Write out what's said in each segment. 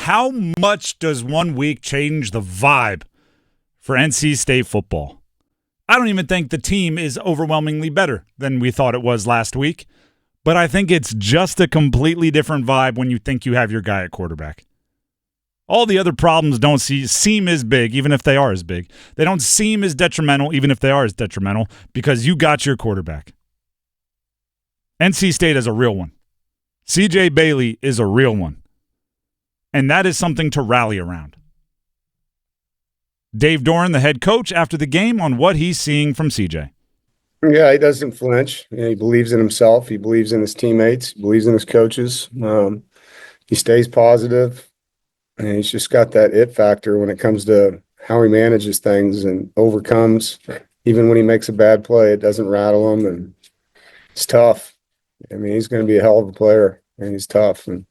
How much does 1 week change the vibe for NC State football? I don't even think the team is overwhelmingly better than we thought it was last week, but I think it's just a completely different vibe when you think you have your guy at quarterback. All the other problems don't seem as big, even if they are as big. They don't seem as detrimental, even if they are as detrimental, because you got your quarterback. NC State is a real one. CJ Bailey is a real one. And that is something to rally around. Dave Doeren, the head coach, after the game on what he's seeing from CJ. Yeah, he doesn't flinch. He believes in himself. He believes in his teammates. He believes in his coaches. He stays positive. And he's just got that it factor when it comes to how he manages things and overcomes. Even when he makes a bad play, it doesn't rattle him. And it's tough. I mean, he's going to be a hell of a player, and he's tough. And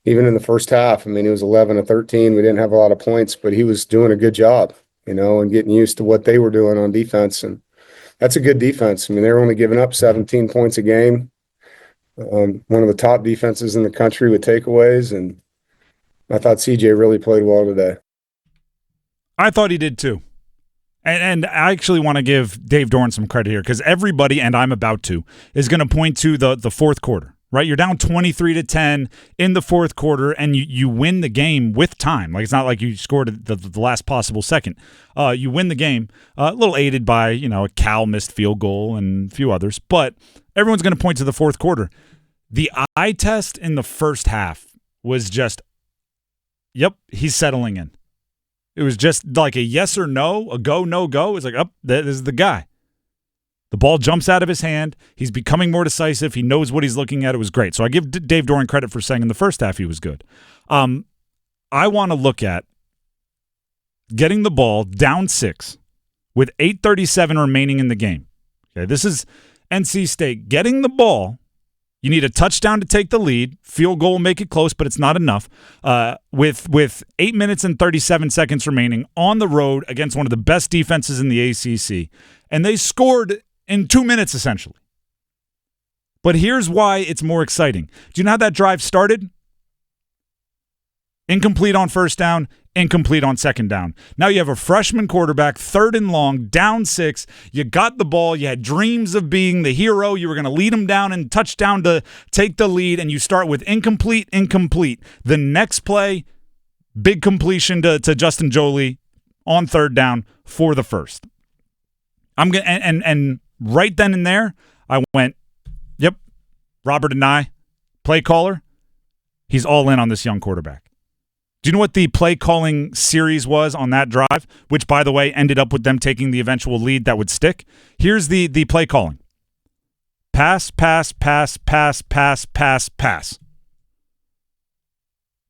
even in the first half, I mean, he was 11-13. We didn't have a lot of points, but he was doing a good job, and getting used to what they were doing on defense. And that's a good defense. I mean, they're only giving up 17 points a game. One of the top defenses in the country with takeaways, and I thought CJ really played well today. I thought he did too. And I actually want to give Dave Doeren some credit here because everybody, and I'm about to, is going to point to the fourth quarter, right? You're down 23-10 in the fourth quarter, and you win the game with time. Like, it's not like you scored the last possible second. You win the game, a little aided by, a Cal missed field goal and a few others. But everyone's going to point to the fourth quarter. The eye test in the first half was just, yep, he's settling in. It was just like a yes or no, a go, no go. It's like, this is the guy. The ball jumps out of his hand. He's becoming more decisive. He knows what he's looking at. It was great. So I give Dave Doeren credit for saying in the first half he was good. I want to look at getting the ball down 6 with 8:37 remaining in the game. Okay, this is NC State getting the ball. You need a touchdown to take the lead. Field goal will make it close, but it's not enough. With 8 minutes and 37 seconds remaining on the road against one of the best defenses in the ACC. And they scored in 2 minutes, essentially. But here's why it's more exciting. Do you know how that drive started? Incomplete on first down, incomplete on second down. Now you have a freshman quarterback, 3rd and long, down 6. You got the ball. You had dreams of being the hero. You were going to lead them down and touchdown to take the lead, and you start with incomplete. The next play, big completion to Justin Jolie on 3rd down for the first. I'm gonna and right then and there, I went, yep, Robert and I, play caller, he's all in on this young quarterback. Do you know what the play calling series was on that drive, which, by the way, ended up with them taking the eventual lead that would stick? Here's the play calling. Pass, pass, pass, pass, pass, pass, pass.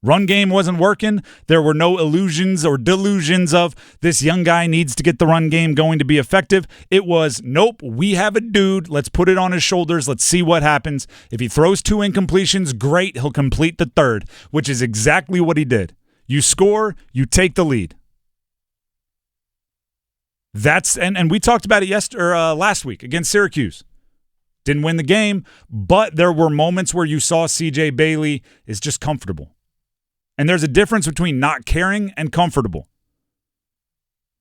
Run game wasn't working. There were no illusions or delusions of this young guy needs to get the run game going to be effective. It was, nope, we have a dude. Let's put it on his shoulders. Let's see what happens. If he throws 2 incompletions, great. He'll complete the 3rd, which is exactly what he did. You score, you take the lead. That's and we talked about it last week against Syracuse. Didn't win the game, but there were moments where you saw CJ Bailey is just comfortable. And there's a difference between not caring and comfortable.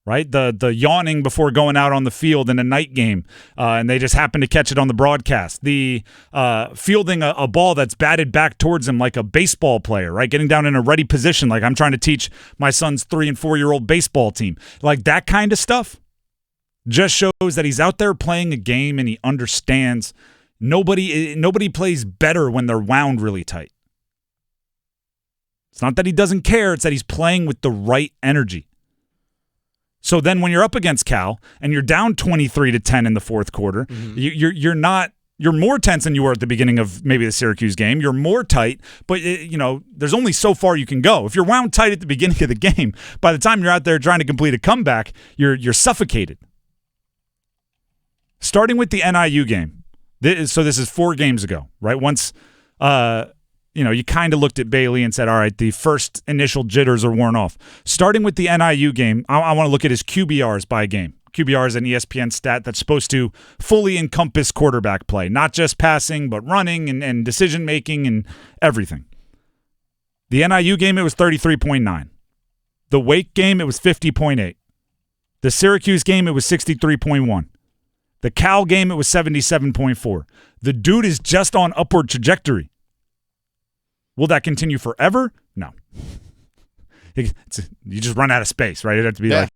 Right? The yawning before going out on the field in a night game, and they just happen to catch it on the broadcast. The fielding a ball that's batted back towards him like a baseball player, right? Getting down in a ready position like I'm trying to teach my son's 3- and 4-year-old baseball team. Like that kind of stuff just shows that he's out there playing a game and he understands nobody plays better when they're wound really tight. It's not that he doesn't care, it's that he's playing with the right energy. So then when you're up against Cal and you're down 23-10 in the fourth quarter, you're more tense than you were at the beginning of maybe the Syracuse game. You're more tight, but there's only so far you can go. If you're wound tight at the beginning of the game, by the time you're out there trying to complete a comeback, you're suffocated. Starting with the NIU game. So this is 4 games ago, right? Once you kind of looked at Bailey and said, all right, the first initial jitters are worn off. Starting with the NIU game, I want to look at his QBRs by game. QBR is an ESPN stat that's supposed to fully encompass quarterback play, not just passing, but running and decision-making and everything. The NIU game, it was 33.9. The Wake game, it was 50.8. The Syracuse game, it was 63.1. The Cal game, it was 77.4. The dude is just on upward trajectory. Will that continue forever? No. You just run out of space, right? It'd have to be like,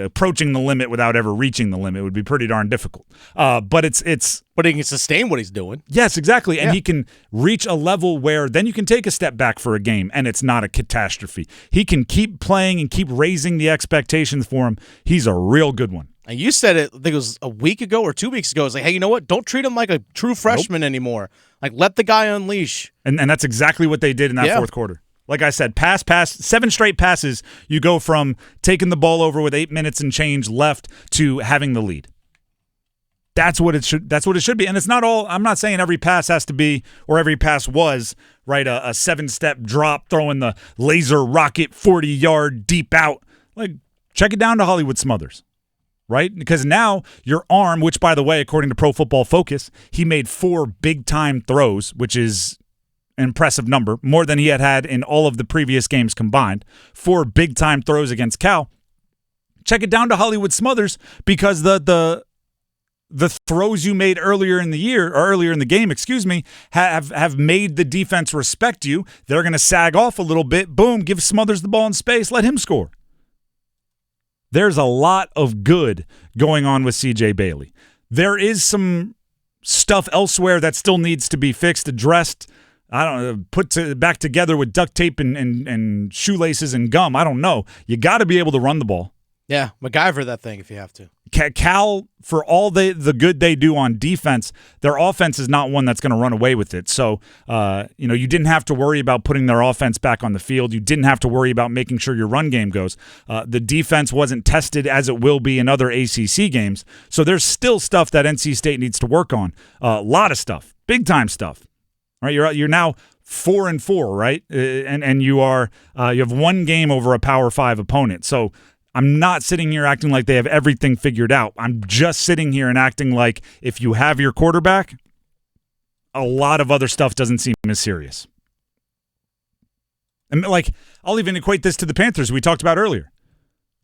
approaching the limit without ever reaching the limit would be pretty darn difficult. But it's. But he can sustain what he's doing. Yes, exactly. And he can reach a level where then you can take a step back for a game and it's not a catastrophe. He can keep playing and keep raising the expectations for him. He's a real good one. And you said it, I think it was a week ago or 2 weeks ago. It's like, hey, you know what? Don't treat him like a true freshman anymore. Like, let the guy unleash. And that's exactly what they did in that fourth quarter. Like I said, pass, 7 straight passes. You go from taking the ball over with 8 minutes and change left to having the lead. That's what it should be. And it's not all, I'm not saying every pass has to be, or every pass was, right, a 7-step drop, throwing the laser rocket 40-yard deep out. Like, check it down to Hollywood Smothers, right? Because now your arm, which, by the way, according to Pro Football Focus, he made 4 big-time throws, which is impressive number, more than he had in all of the previous games combined. 4 big-time throws against Cal. Check it down to Hollywood Smothers because the throws you made earlier in the year, or earlier in the game, have made the defense respect you. They're going to sag off a little bit. Boom, give Smothers the ball in space. Let him score. There's a lot of good going on with C.J. Bailey. There is some stuff elsewhere that still needs to be fixed, addressed, I don't know, put back together with duct tape and shoelaces and gum. I don't know. You got to be able to run the ball. Yeah, MacGyver that thing if you have to. Cal, for all the good they do on defense, their offense is not one that's going to run away with it. So, you didn't have to worry about putting their offense back on the field. You didn't have to worry about making sure your run game goes. The defense wasn't tested as it will be in other ACC games. So there's still stuff that NC State needs to work on. A lot of stuff, big-time stuff. Right, you're now 4-4, right? And you have 1 game over a Power 5 opponent. So I'm not sitting here acting like they have everything figured out. I'm just sitting here and acting like if you have your quarterback, a lot of other stuff doesn't seem as serious. And like, I'll even equate this to the Panthers we talked about earlier.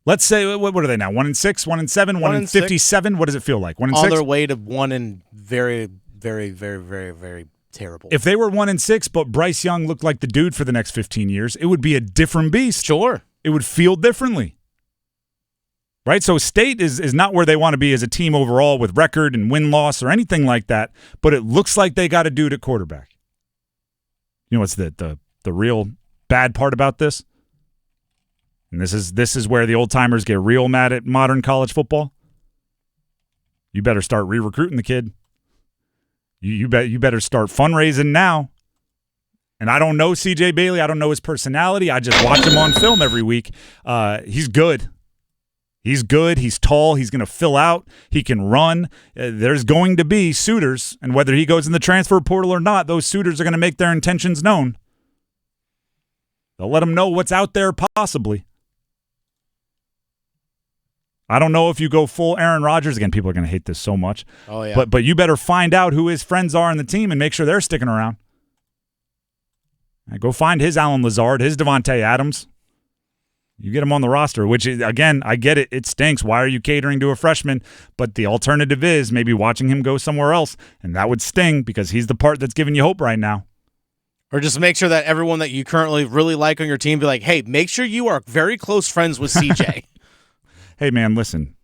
Let's say, what are they now? 1-6, 1-7, 1-57? What does it feel like? 1-6? On their way to 1 and very, very, very, very, very terrible. If they were 1-6, but Bryce Young looked like the dude for the next 15 years, it would be a different beast. Sure. It would feel differently. Right? So State is not where they want to be as a team overall with record and win-loss or anything like that, but it looks like they got a dude at quarterback. You know what's the real bad part about this? And this is where the old-timers get real mad at modern college football. You better start re-recruiting the kid. You better start fundraising now. And I don't know C.J. Bailey. I don't know his personality. I just watch him on film every week. He's good. He's good. He's tall. He's going to fill out. He can run. There's going to be suitors. And whether he goes in the transfer portal or not, those suitors are going to make their intentions known. They'll let him know what's out there possibly. I don't know if you go full Aaron Rodgers. Again, people are going to hate this so much. Oh, yeah. But you better find out who his friends are on the team and make sure they're sticking around. Go find his Alan Lazard, his Devontae Adams. You get him on the roster, which, is, again, I get it. It stinks. Why are you catering to a freshman? But the alternative is maybe watching him go somewhere else, and that would sting because he's the part that's giving you hope right now. Or just make sure that everyone that you currently really like on your team be like, hey, make sure you are very close friends with CJ. Hey, man, listen.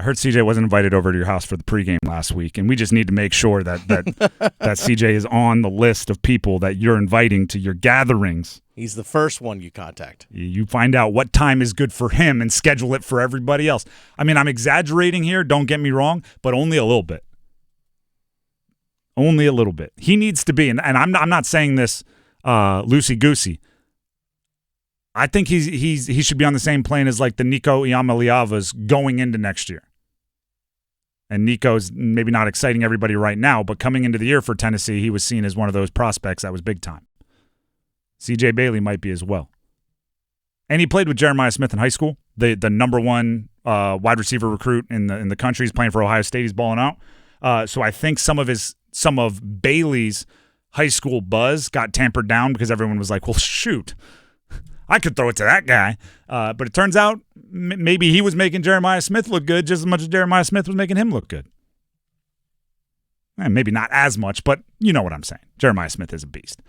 I heard CJ wasn't invited over to your house for the pregame last week, and we just need to make sure that CJ is on the list of people that you're inviting to your gatherings. He's the first one you contact. You find out what time is good for him and schedule it for everybody else. I mean, I'm exaggerating here, don't get me wrong, but only a little bit. Only a little bit. He needs to be, and I'm not saying this loosey-goosey. I think he should be on the same plane as like the Nico Iamaleavas going into next year. And Nico's maybe not exciting everybody right now, but coming into the year for Tennessee, he was seen as one of those prospects that was big time. C.J. Bailey might be as well. And he played with Jeremiah Smith in high school, the number one wide receiver recruit in the country. He's playing for Ohio State. He's balling out. So I think some of Bailey's high school buzz got tampered down because everyone was like, well, shoot, I could throw it to that guy. But it turns out maybe he was making Jeremiah Smith look good just as much as Jeremiah Smith was making him look good. And maybe not as much, but you know what I'm saying. Jeremiah Smith is a beast.